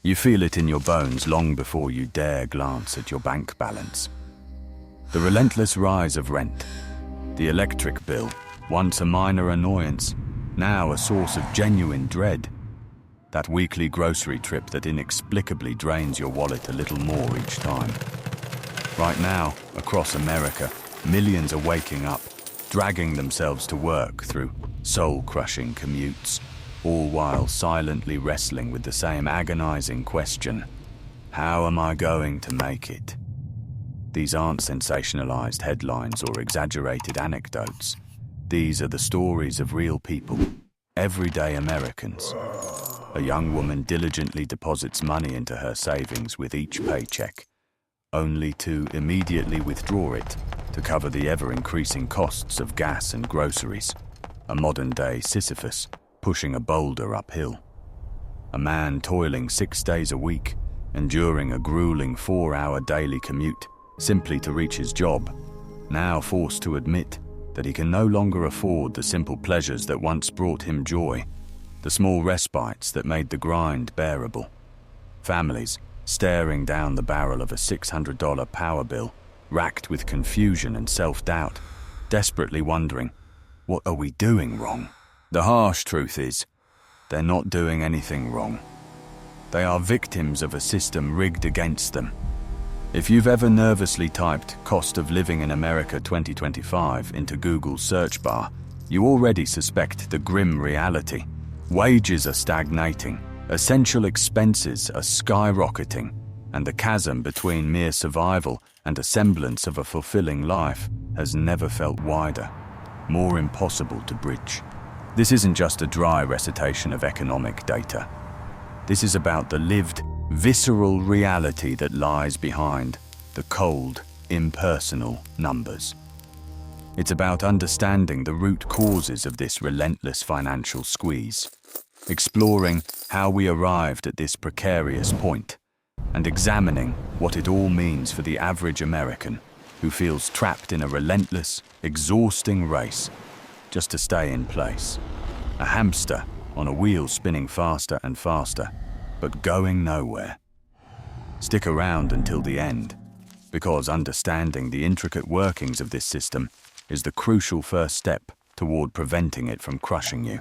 You feel it in your bones long before you dare glance at your bank balance. The relentless rise of rent, the electric bill, once a minor annoyance, now a source of genuine dread. That weekly grocery trip that inexplicably drains your wallet a little more each time. Right now, across America, millions are waking up, dragging themselves to work through soul-crushing commutes, all while silently wrestling with the same agonizing question: how am I going to make it? These aren't sensationalized headlines or exaggerated anecdotes. These are the stories of real people, everyday Americans. A young woman diligently deposits money into her savings with each paycheck, only to immediately withdraw it to cover the ever-increasing costs of gas and groceries. A modern-day Sisyphus pushing a boulder uphill. A man toiling 6 days a week, enduring a grueling 4-hour daily commute simply to reach his job, now forced to admit that he can no longer afford the simple pleasures that once brought him joy, the small respites that made the grind bearable. Families staring down the barrel of a $600 power bill, racked with confusion and self-doubt, desperately wondering, what are we doing wrong? The harsh truth is, they're not doing anything wrong. They are victims of a system rigged against them. If you've ever nervously typed "cost of living in America 2025" into Google's search bar, you already suspect the grim reality. Wages are stagnating, essential expenses are skyrocketing, and the chasm between mere survival and a semblance of a fulfilling life has never felt wider, more impossible to bridge. This isn't just a dry recitation of economic data. This is about the lived, visceral reality that lies behind the cold, impersonal numbers. It's about understanding the root causes of this relentless financial squeeze, exploring how we arrived at this precarious point, and examining what it all means for the average American who feels trapped in a relentless, exhausting race just to stay in place. A hamster on a wheel spinning faster and faster, but going nowhere. Stick around until the end, because understanding the intricate workings of this system is the crucial first step toward preventing it from crushing you.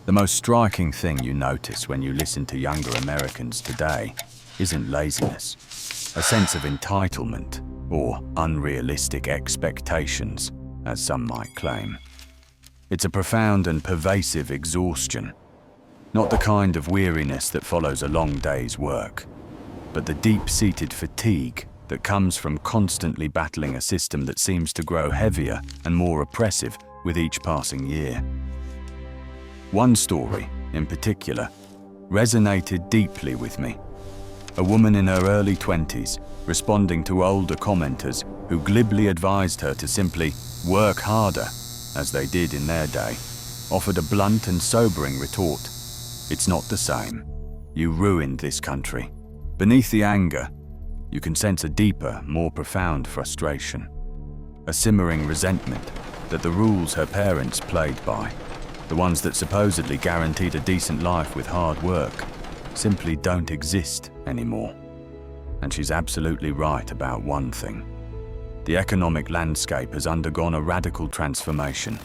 The most striking thing you notice when you listen to younger Americans today isn't laziness, a sense of entitlement or unrealistic expectations, as some might claim. It's a profound and pervasive exhaustion, not the kind of weariness that follows a long day's work, but the deep-seated fatigue that comes from constantly battling a system that seems to grow heavier and more oppressive with each passing year. One story, in particular, resonated deeply with me. A woman in her early 20s, responding to older commenters who glibly advised her to simply work harder, as they did in their day, offered a blunt and sobering retort. It's not the same. You ruined this country. Beneath the anger, you can sense a deeper, more profound frustration, a simmering resentment that the rules her parents played by, the ones that supposedly guaranteed a decent life with hard work, simply don't exist anymore. And she's absolutely right about one thing. The economic landscape has undergone a radical transformation,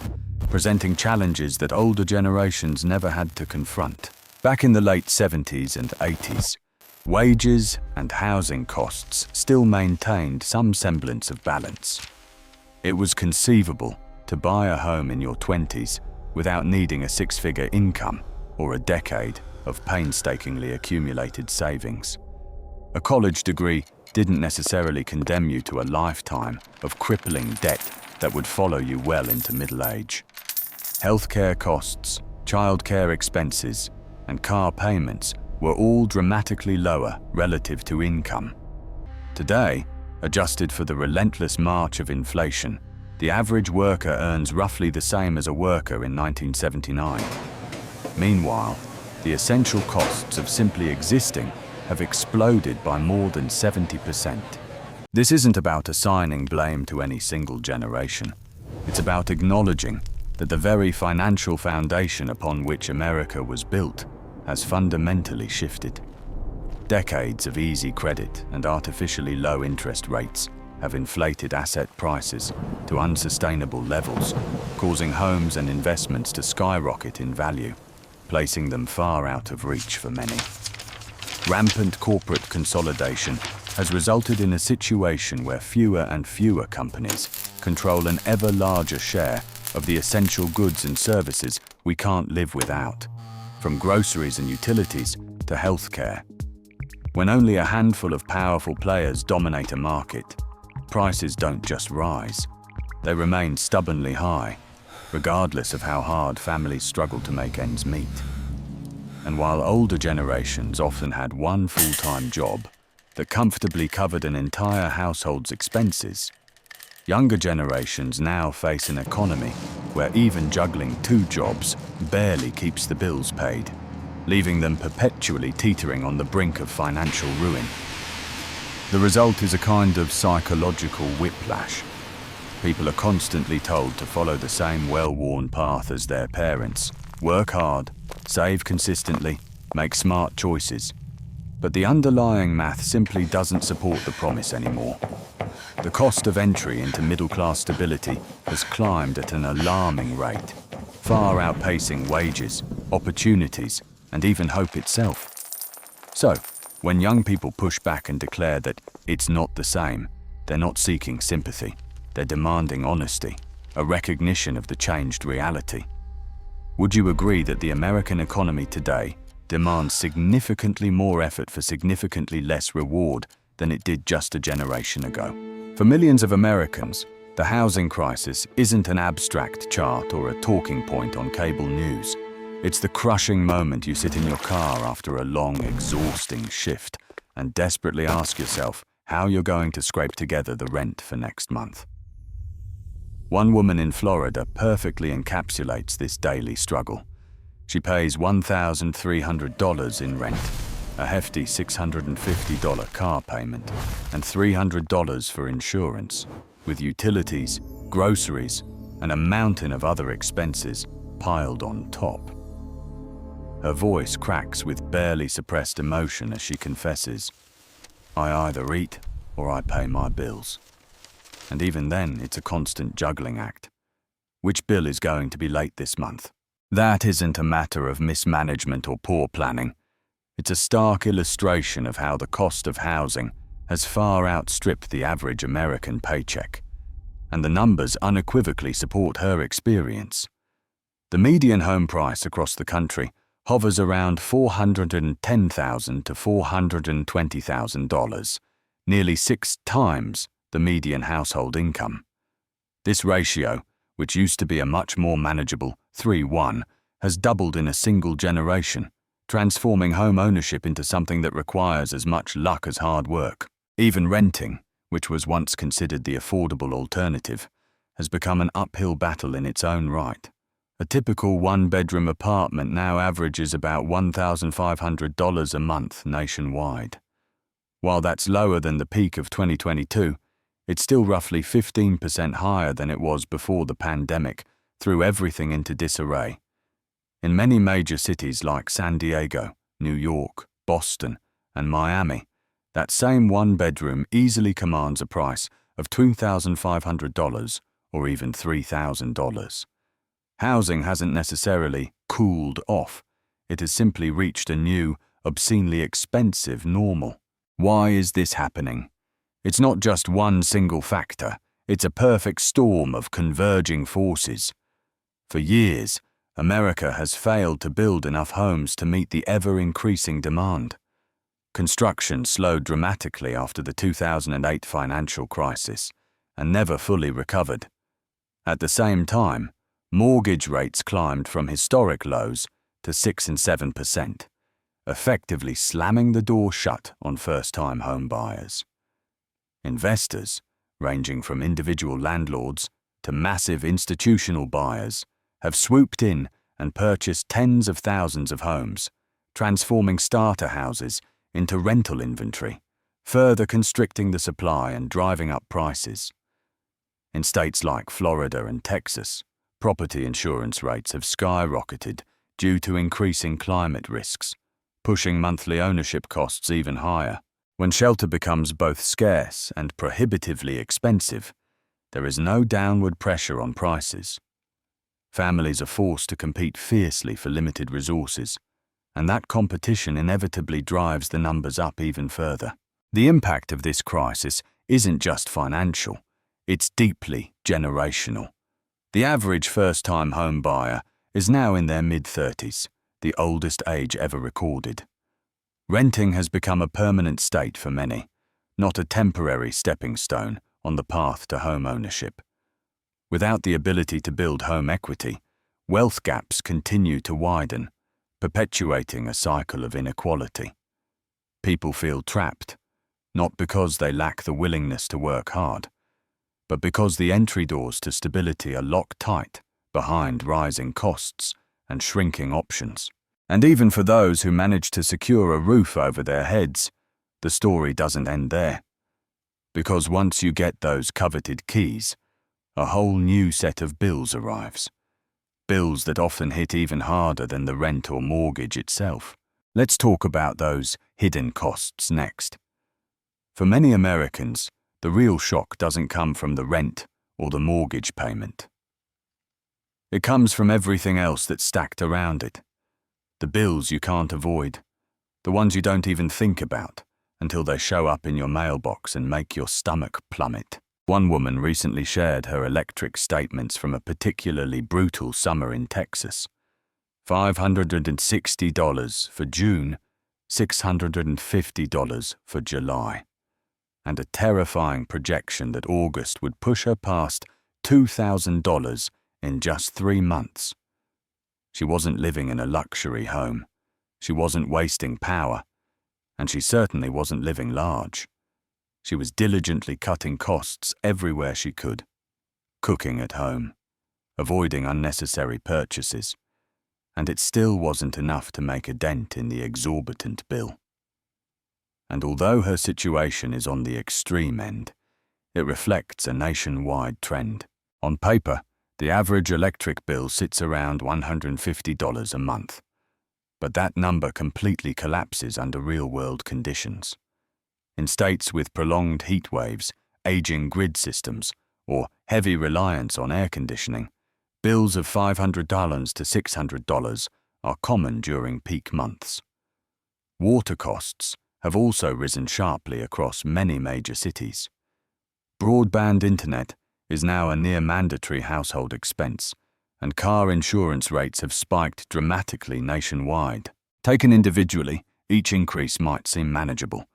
presenting challenges that older generations never had to confront. Back in the late 70s and 80s, wages and housing costs still maintained some semblance of balance. It was conceivable to buy a home in your 20s without needing a 6-figure income or a decade of painstakingly accumulated savings. A college degree didn't necessarily condemn you to a lifetime of crippling debt that would follow you well into middle age. Healthcare costs, childcare expenses, and car payments were all dramatically lower relative to income. Today, adjusted for the relentless march of inflation, the average worker earns roughly the same as a worker in 1979. Meanwhile, the essential costs of simply existing have exploded by more than 70%. This isn't about assigning blame to any single generation. It's about acknowledging that the very financial foundation upon which America was built has fundamentally shifted. Decades of easy credit and artificially low interest rates have inflated asset prices to unsustainable levels, causing homes and investments to skyrocket in value, placing them far out of reach for many. Rampant corporate consolidation has resulted in a situation where fewer and fewer companies control an ever larger share of the essential goods and services we can't live without, from groceries and utilities to healthcare. When only a handful of powerful players dominate a market, prices don't just rise, they remain stubbornly high, regardless of how hard families struggle to make ends meet. And while older generations often had one full-time job that comfortably covered an entire household's expenses, younger generations now face an economy where even juggling two jobs barely keeps the bills paid, leaving them perpetually teetering on the brink of financial ruin. The result is a kind of psychological whiplash. People are constantly told to follow the same well-worn path as their parents, work hard, save consistently, make smart choices. But the underlying math simply doesn't support the promise anymore. The cost of entry into middle-class stability has climbed at an alarming rate, far outpacing wages, opportunities, and even hope itself. So, when young people push back and declare that it's not the same, they're not seeking sympathy, they're demanding honesty, a recognition of the changed reality. Would you agree that the American economy today demands significantly more effort for significantly less reward than it did just a generation ago? For millions of Americans, the housing crisis isn't an abstract chart or a talking point on cable news. It's the crushing moment you sit in your car after a long, exhausting shift and desperately ask yourself how you're going to scrape together the rent for next month. One woman in Florida perfectly encapsulates this daily struggle. She pays $1,300 in rent, a hefty $650 car payment, and $300 for insurance, with utilities, groceries, and a mountain of other expenses piled on top. Her voice cracks with barely suppressed emotion as she confesses, "I either eat or I pay my bills." And even then, it's a constant juggling act. Which bill is going to be late this month? That isn't a matter of mismanagement or poor planning. It's a stark illustration of how the cost of housing has far outstripped the average American paycheck. And the numbers unequivocally support her experience. The median home price across the country hovers around $410,000 to $420,000, nearly 6 times the median household income. This ratio, which used to be a much more manageable 3:1, has doubled in a single generation, transforming home ownership into something that requires as much luck as hard work. Even renting, which was once considered the affordable alternative, has become an uphill battle in its own right. A typical one-bedroom apartment now averages about $1,500 a month nationwide. While that's lower than the peak of 2022, it's still roughly 15% higher than it was before the pandemic threw everything into disarray. In many major cities like San Diego, New York, Boston, and Miami, that same one-bedroom easily commands a price of $2,500 or even $3,000. Housing hasn't necessarily cooled off. It has simply reached a new, obscenely expensive normal. Why is this happening? It's not just one single factor. It's a perfect storm of converging forces. For years, America has failed to build enough homes to meet the ever-increasing demand. Construction slowed dramatically after the 2008 financial crisis and never fully recovered. At the same time, mortgage rates climbed from historic lows to 6 and 7%, effectively slamming the door shut on first-time home buyers. Investors, ranging from individual landlords to massive institutional buyers, have swooped in and purchased tens of thousands of homes, transforming starter houses into rental inventory, further constricting the supply and driving up prices. In states like Florida and Texas, property insurance rates have skyrocketed due to increasing climate risks, pushing monthly ownership costs even higher. When shelter becomes both scarce and prohibitively expensive, there is no downward pressure on prices. Families are forced to compete fiercely for limited resources, and that competition inevitably drives the numbers up even further. The impact of this crisis isn't just financial, it's deeply generational. The average first-time home buyer is now in their mid-30s, the oldest age ever recorded. Renting has become a permanent state for many, not a temporary stepping stone on the path to home ownership. Without the ability to build home equity, wealth gaps continue to widen, perpetuating a cycle of inequality. People feel trapped, not because they lack the willingness to work hard, but because the entry doors to stability are locked tight behind rising costs and shrinking options. And even for those who manage to secure a roof over their heads, the story doesn't end there. Because once you get those coveted keys, a whole new set of bills arrives. Bills that often hit even harder than the rent or mortgage itself. Let's talk about those hidden costs next. For many Americans, the real shock doesn't come from the rent or the mortgage payment. It comes from everything else that's stacked around it. The bills you can't avoid, the ones you don't even think about until they show up in your mailbox and make your stomach plummet. One woman recently shared her electric statements from a particularly brutal summer in Texas. $560 for June, $650 for July, and a terrifying projection that August would push her past $2,000 in just 3 months. She wasn't living in a luxury home, she wasn't wasting power, and she certainly wasn't living large. She was diligently cutting costs everywhere she could, cooking at home, avoiding unnecessary purchases, and it still wasn't enough to make a dent in the exorbitant bill. And although her situation is on the extreme end, it reflects a nationwide trend. On paper, the average electric bill sits around $150 a month, but that number completely collapses under real-world conditions. In states with prolonged heat waves, aging grid systems, or heavy reliance on air conditioning, bills of $500 to $600 are common during peak months. Water costs have also risen sharply across many major cities. Broadband internet is now a near-mandatory household expense, and car insurance rates have spiked dramatically nationwide. Taken individually, each increase might seem manageable,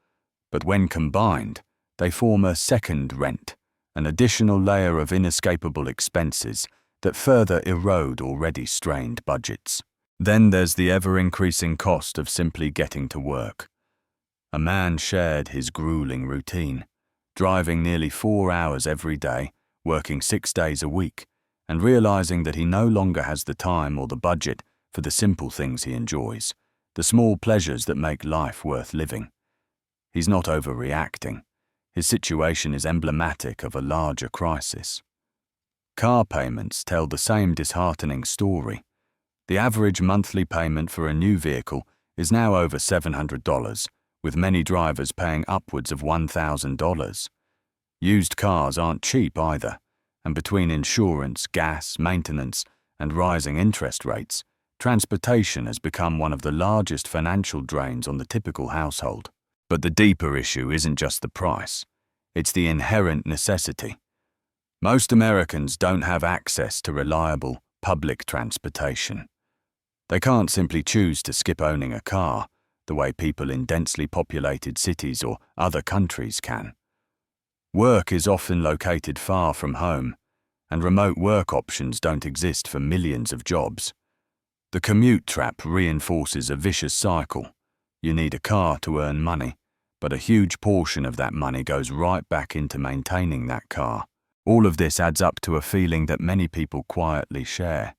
but when combined, they form a second rent, an additional layer of inescapable expenses that further erode already strained budgets. Then there's the ever-increasing cost of simply getting to work. A man shared his grueling routine, driving nearly 4 hours every day, working 6 days a week, and realizing that he no longer has the time or the budget for the simple things he enjoys, the small pleasures that make life worth living. He's not overreacting. His situation is emblematic of a larger crisis. Car payments tell the same disheartening story. The average monthly payment for a new vehicle is now over $700, with many drivers paying upwards of $1,000. Used cars aren't cheap either, and between insurance, gas, maintenance, and rising interest rates, transportation has become one of the largest financial drains on the typical household. But the deeper issue isn't just the price, it's the inherent necessity. Most Americans don't have access to reliable public transportation. They can't simply choose to skip owning a car the way people in densely populated cities or other countries can. Work is often located far from home, and remote work options don't exist for millions of jobs. The commute trap reinforces a vicious cycle. You need a car to earn money, but a huge portion of that money goes right back into maintaining that car. All of this adds up to a feeling that many people quietly share,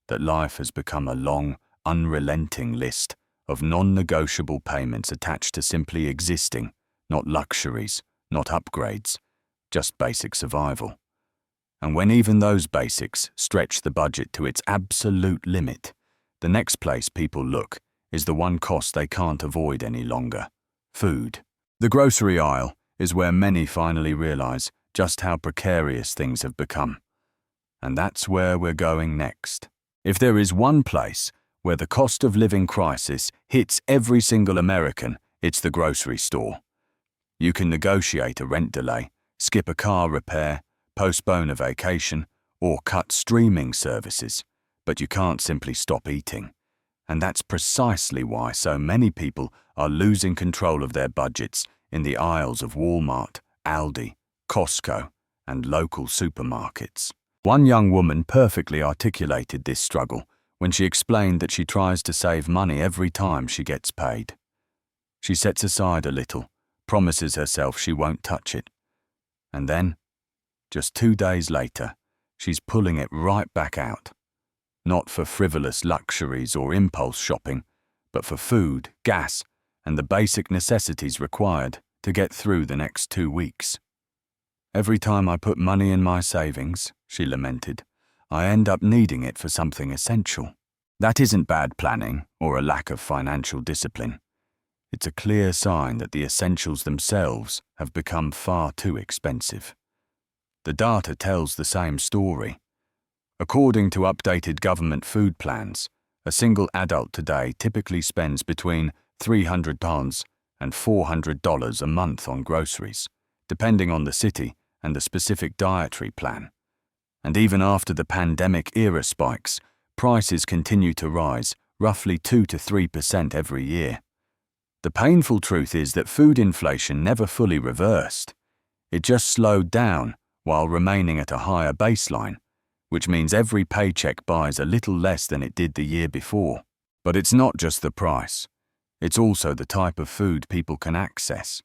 that life has become a long, unrelenting list of non-negotiable payments attached to simply existing, not luxuries, not upgrades, just basic survival. And when even those basics stretch the budget to its absolute limit, the next place people look is the one cost they can't avoid any longer: food. The grocery aisle is where many finally realize just how precarious things have become. And that's where we're going next. If there is one place where the cost of living crisis hits every single American, it's the grocery store. You can negotiate a rent delay, skip a car repair, postpone a vacation, or cut streaming services, but you can't simply stop eating. And that's precisely why so many people are losing control of their budgets in the aisles of Walmart, Aldi, Costco, and local supermarkets. One young woman perfectly articulated this struggle when she explained that she tries to save money every time she gets paid. She sets aside a little, promises herself she won't touch it. And then, just 2 days later, she's pulling it right back out. Not for frivolous luxuries or impulse shopping, but for food, gas, and the basic necessities required to get through the next 2 weeks. Every time I put money in my savings, she lamented, I end up needing it for something essential. That isn't bad planning or a lack of financial discipline. It's a clear sign that the essentials themselves have become far too expensive. The data tells the same story. According to updated government food plans, a single adult today typically spends between £300 and $400 a month on groceries, depending on the city and the specific dietary plan. And even after the pandemic-era spikes, prices continue to rise, roughly 2 to 3% every year. The painful truth is that food inflation never fully reversed. It just slowed down while remaining at a higher baseline, which means every paycheck buys a little less than it did the year before. But it's not just the price. It's also the type of food people can access.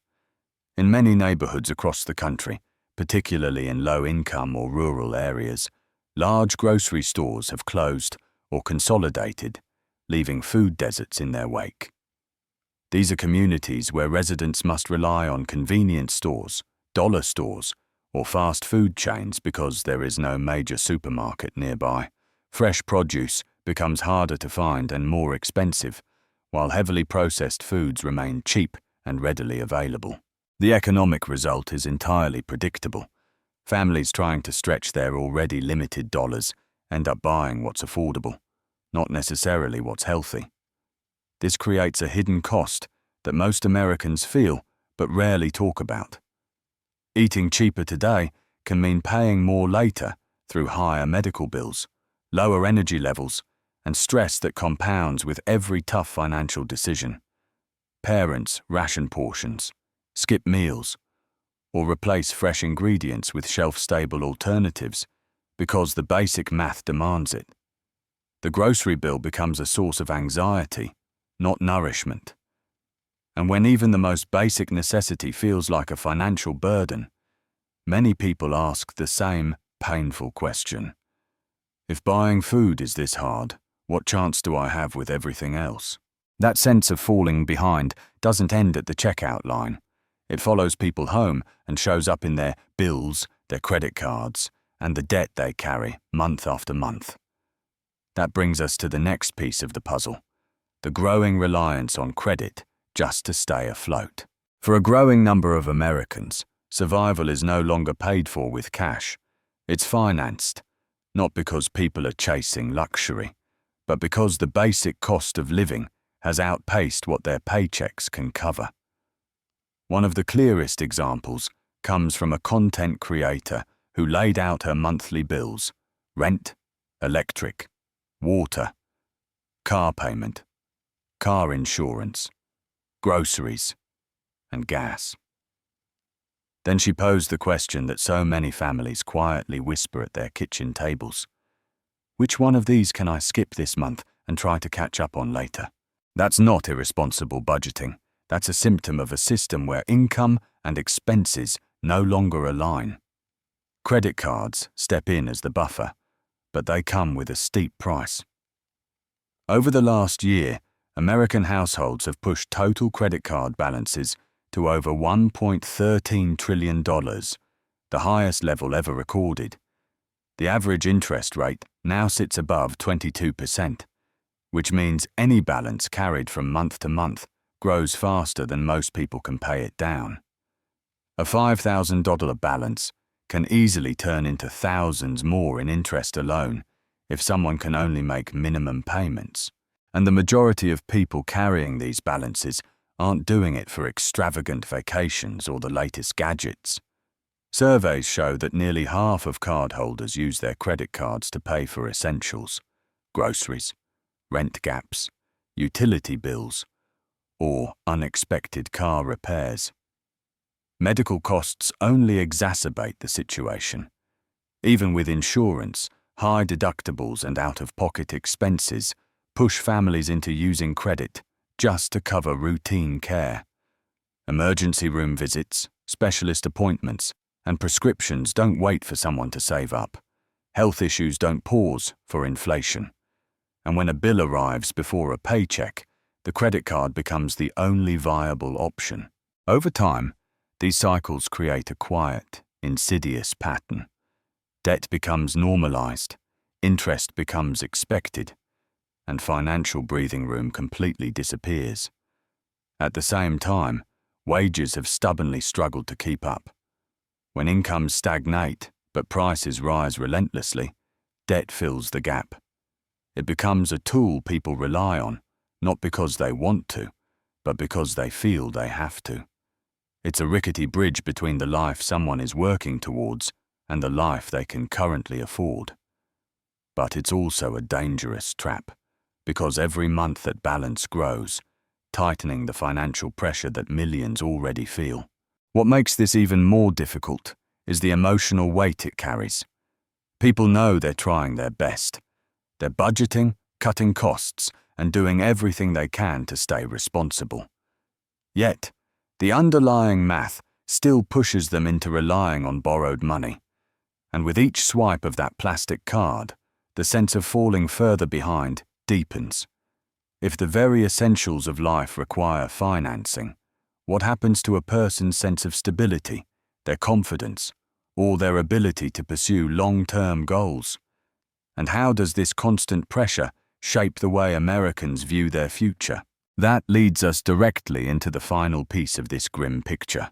In many neighborhoods across the country, particularly in low-income or rural areas, large grocery stores have closed or consolidated, leaving food deserts in their wake. These are communities where residents must rely on convenience stores, dollar stores, or fast food chains because there is no major supermarket nearby. Fresh produce becomes harder to find and more expensive, while heavily processed foods remain cheap and readily available. The economic result is entirely predictable. Families trying to stretch their already limited dollars end up buying what's affordable, not necessarily what's healthy. This creates a hidden cost that most Americans feel but rarely talk about. Eating cheaper today can mean paying more later through higher medical bills, lower energy levels, and stress that compounds with every tough financial decision. Parents ration portions, skip meals, or replace fresh ingredients with shelf-stable alternatives because the basic math demands it. The grocery bill becomes a source of anxiety, not nourishment. And when even the most basic necessity feels like a financial burden, many people ask the same painful question. If buying food is this hard, what chance do I have with everything else? That sense of falling behind doesn't end at the checkout line. It follows people home and shows up in their bills, their credit cards, and the debt they carry month after month. That brings us to the next piece of the puzzle, the growing reliance on credit just to stay afloat. For a growing number of Americans, survival is no longer paid for with cash. It's financed, not because people are chasing luxury, but because the basic cost of living has outpaced what their paychecks can cover. One of the clearest examples comes from a content creator who laid out her monthly bills: rent, electric, water, car payment, car insurance, groceries, and gas. Then she posed the question that so many families quietly whisper at their kitchen tables. Which one of these can I skip this month and try to catch up on later? That's not irresponsible budgeting. That's a symptom of a system where income and expenses no longer align. Credit cards step in as the buffer, but they come with a steep price. Over the last year, American households have pushed total credit card balances to over $1.13 trillion, the highest level ever recorded. The average interest rate now sits above 22%, which means any balance carried from month to month grows faster than most people can pay it down. A $5,000 balance can easily turn into thousands more in interest alone if someone can only make minimum payments. And the majority of people carrying these balances aren't doing it for extravagant vacations or the latest gadgets. Surveys show that nearly half of cardholders use their credit cards to pay for essentials, groceries, rent gaps, utility bills, or unexpected car repairs. Medical costs only exacerbate the situation. Even with insurance, high deductibles and out-of-pocket expenses push families into using credit just to cover routine care. Emergency room visits, specialist appointments, and prescriptions don't wait for someone to save up. Health issues don't pause for inflation. And when a bill arrives before a paycheck, the credit card becomes the only viable option. Over time, these cycles create a quiet, insidious pattern. Debt becomes normalized, interest becomes expected, and financial breathing room completely disappears. At the same time, wages have stubbornly struggled to keep up. When incomes stagnate but prices rise relentlessly, debt fills the gap. It becomes a tool people rely on, not because they want to, but because they feel they have to. It's a rickety bridge between the life someone is working towards and the life they can currently afford. But it's also a dangerous trap, because every month that balance grows, tightening the financial pressure that millions already feel. What makes this even more difficult is the emotional weight it carries. People know they're trying their best. They're budgeting, cutting costs, and doing everything they can to stay responsible. Yet, the underlying math still pushes them into relying on borrowed money. And with each swipe of that plastic card, the sense of falling further behind deepens. If the very essentials of life require financing, what happens to a person's sense of stability, their confidence, or their ability to pursue long-term goals? And how does this constant pressure shape the way Americans view their future? That leads us directly into the final piece of this grim picture: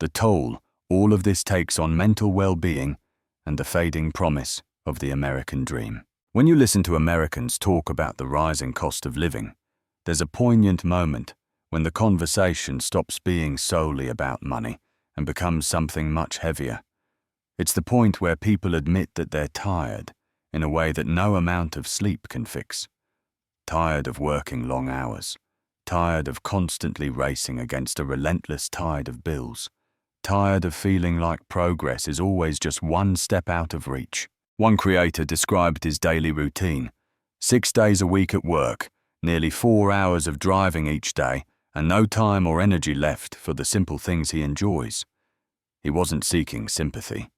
the toll all of this takes on mental well-being and the fading promise of the American dream. When you listen to Americans talk about the rising cost of living, there's a poignant moment when the conversation stops being solely about money and becomes something much heavier. It's the point where people admit that they're tired in a way that no amount of sleep can fix. Tired of working long hours, tired of constantly racing against a relentless tide of bills, tired of feeling like progress is always just one step out of reach. One creator described his daily routine: 6 days a week at work, nearly 4 hours of driving each day, and no time or energy left for the simple things he enjoys. He wasn't seeking sympathy.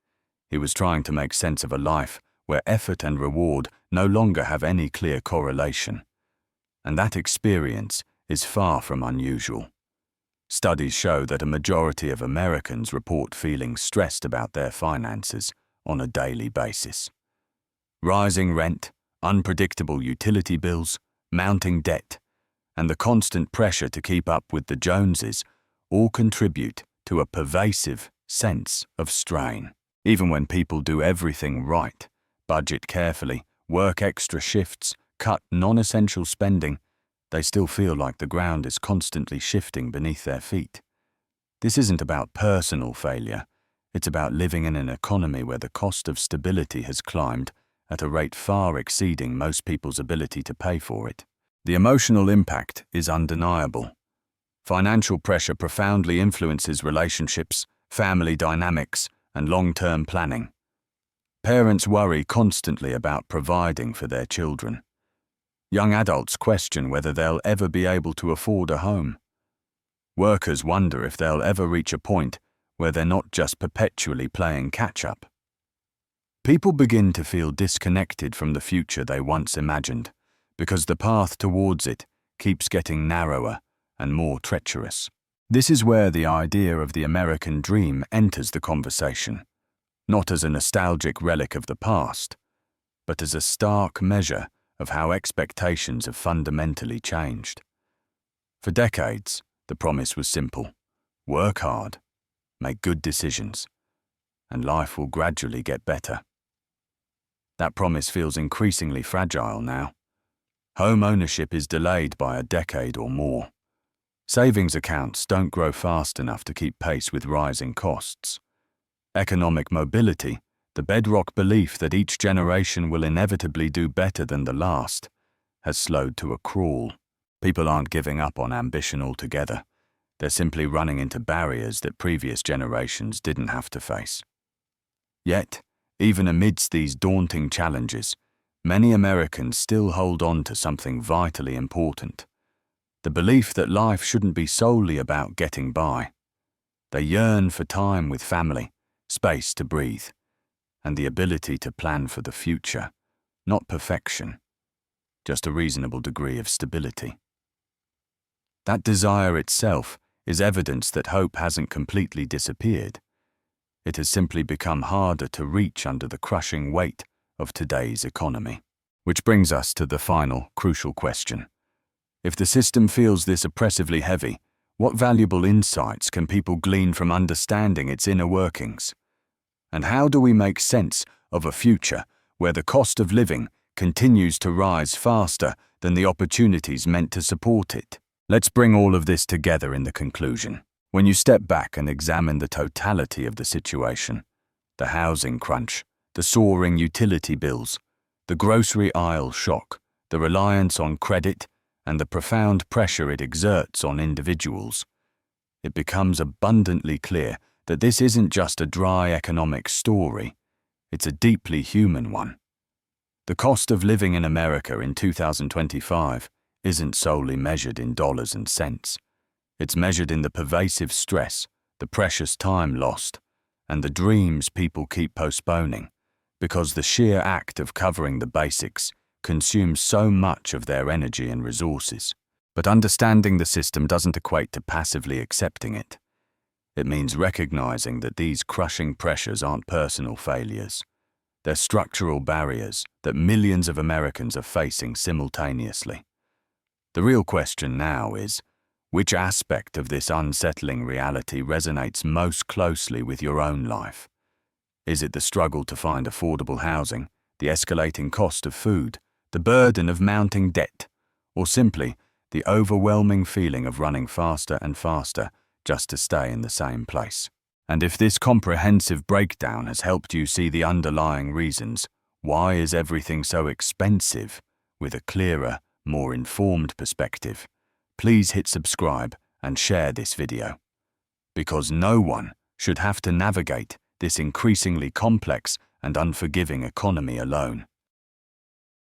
He was trying to make sense of a life where effort and reward no longer have any clear correlation. And that experience is far from unusual. Studies show that a majority of Americans report feeling stressed about their finances on a daily basis. Rising rent, unpredictable utility bills, mounting debt, and the constant pressure to keep up with the Joneses all contribute to a pervasive sense of strain. Even when people do everything right, budget carefully, work extra shifts, cut non-essential spending, they still feel like the ground is constantly shifting beneath their feet. This isn't about personal failure. It's about living in an economy where the cost of stability has climbed at a rate far exceeding most people's ability to pay for it. The emotional impact is undeniable. Financial pressure profoundly influences relationships, family dynamics, and long-term planning. Parents worry constantly about providing for their children. Young adults question whether they'll ever be able to afford a home. Workers wonder if they'll ever reach a point where they're not just perpetually playing catch-up. People begin to feel disconnected from the future they once imagined, because the path towards it keeps getting narrower and more treacherous. This is where the idea of the American dream enters the conversation, not as a nostalgic relic of the past, but as a stark measure of how expectations have fundamentally changed. For decades, the promise was simple: work hard, make good decisions, and life will gradually get better. That promise feels increasingly fragile now. Home ownership is delayed by a decade or more. Savings accounts don't grow fast enough to keep pace with rising costs. Economic mobility, the bedrock belief that each generation will inevitably do better than the last, has slowed to a crawl. People aren't giving up on ambition altogether. They're simply running into barriers that previous generations didn't have to face. Yet, even amidst these daunting challenges, many Americans still hold on to something vitally important: the belief that life shouldn't be solely about getting by. They yearn for time with family, space to breathe, and the ability to plan for the future, not perfection, just a reasonable degree of stability. That desire itself is evidence that hope hasn't completely disappeared. It has simply become harder to reach under the crushing weight of today's economy. Which brings us to the final, crucial question. If the system feels this oppressively heavy, what valuable insights can people glean from understanding its inner workings? And how do we make sense of a future where the cost of living continues to rise faster than the opportunities meant to support it? Let's bring all of this together in the conclusion. When you step back and examine the totality of the situation, the housing crunch, the soaring utility bills, the grocery aisle shock, the reliance on credit, and the profound pressure it exerts on individuals, it becomes abundantly clear that this isn't just a dry economic story, it's a deeply human one. The cost of living in America in 2025 isn't solely measured in dollars and cents. It's measured in the pervasive stress, the precious time lost, and the dreams people keep postponing, because the sheer act of covering the basics consumes so much of their energy and resources. But understanding the system doesn't equate to passively accepting it. It means recognizing that these crushing pressures aren't personal failures. They're structural barriers that millions of Americans are facing simultaneously. The real question now is, which aspect of this unsettling reality resonates most closely with your own life? Is it the struggle to find affordable housing, the escalating cost of food, the burden of mounting debt, or simply the overwhelming feeling of running faster and faster just to stay in the same place? And if this comprehensive breakdown has helped you see the underlying reasons, why is everything so expensive, with a clearer, more informed perspective, please hit subscribe and share this video. Because no one should have to navigate this increasingly complex and unforgiving economy alone.